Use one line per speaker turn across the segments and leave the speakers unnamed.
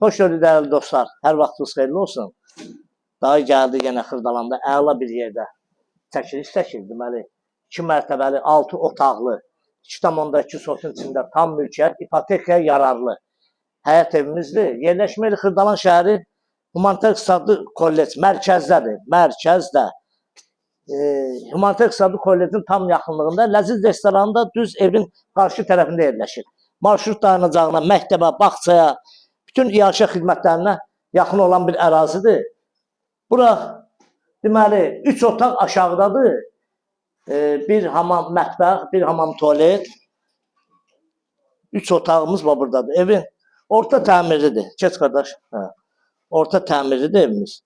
Xoş gördük dəyərli dostlar. Hər vaxtınız xeyirli olsun. Daha gəldi yenə Xırdalanda əla bir yerdə çəkiliş çəkildi. Deməli, 2 mərtəbəli, 6 otaqlı, 2,2 sotun içində tam mülkiyyət, ipotekaya yararlı həyət evimizdir. Yerləşməli Xırdalan şəhəri Humanitar İqtisadi Kollec mərkəzdədir. Mərkəzdə. Humanitar İqtisadi Kollecin tam yaxınlığında Ləziz restoranında düz evin qarşı tərəfində yerləşir. Marşrut dayanacağına, məktəbə, bağçaya, bütün iaşə xidmətlərinə yaxın olan bir ərazidir. Bura deməli 3 otaq aşağıdadır. Bir hamam mətbəx, bir hamam tualet. 3 otağımız var buradadır. Evin orta təmirlidir. Keç qardaş. Orta təmirlidir evimiz.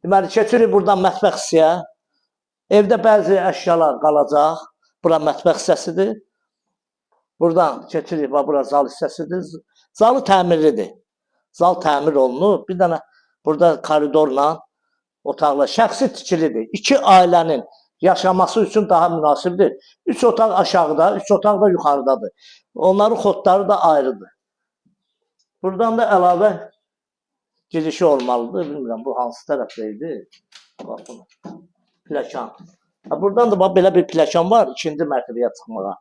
Deməli keçirik buradan mətbəx hissəyə. Evdə bəzi əşyalar qalacaq. Bura mətbəx hissəsidir. Buradan keçirik, bura zal hissəsidir. Zalı təmirlidir. Zal təmir olunub. Bir dənə burada koridorla otaqlar şəxsi tikilidir. 2 ailənin yaşaması üçün daha münasibdir. 3 otaq aşağıda, 3 otaq da yuxarıdadır. Onların xodları da ayrıdır. Buradan da əlavə girişi olmalıdır. Bilmirəm, bu hansı tərəfdə idi? Baxın. Pləkan. Buradan da belə bir pləkan var, 2-ci mərtəbəyə çıxmağa.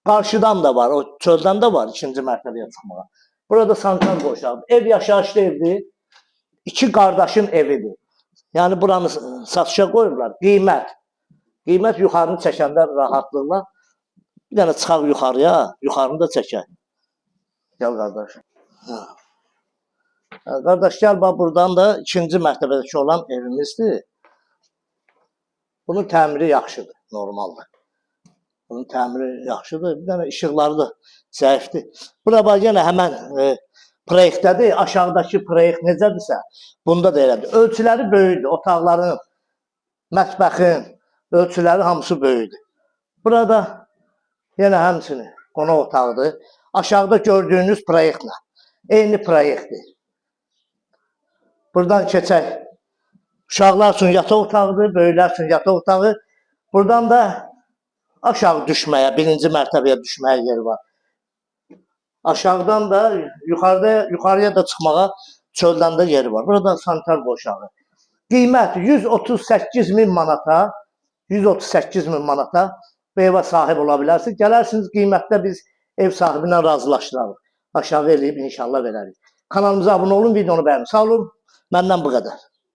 Qarşıdan da var, o çöldən də var 2-ci mərtəbəyə çıxmağa. Burada sanitar qoşağı. Ev yaşayışlı evdir. 2 qardaşın evidir. Yəni buranı satışa qoyurlar. Qiymət. Qiymət yuxarını çəkəndə rahatlıqla. Bir dənə çıxaq yuxarıya, yuxarını da çəkək. Gəl qardaş. Qardaş gəl, bax buradan da 2-ci mərtəbədəki olan evimizdir. Bunun təmiri yaxşıdır, normaldır. Bunun təmiri yaxşıdır. Bir dənə işıqları da zəifdir. Bura bax, yenə həmən proyektdədir. Aşağıdakı proyekt necədirsə, bunda da elədir. Ölçüləri böyükdür. Otaqların, mətbəxin ölçüləri hamısı böyükdür. Burada yenə həmçinin qonaq otağıdır. Aşağıda gördüyünüz proyektlə. Eyni proyektdir. Buradan keçək. Uşaqlar üçün yataq otağıdır, böyüklər üçün yataq otağı. Buradan da aşağı düşməyə, 1-ci mərtəbəyə düşməyə yer var. Aşağıdan da yuxarıya da çıxmağa çöldən də yeri var. Burada sanitar qoşağı. Qiymət 138.000 manata, 138.000 manata bu evə sahib ola bilərsiniz. Gələrsiniz, qiymətdə biz ev sahibi ilə razılaşdırarıq. Aşağı eləyib inşallah verərik. Kanalımıza abunə olun, videonu bəyənin. Sağ olun, məndən bu qədər.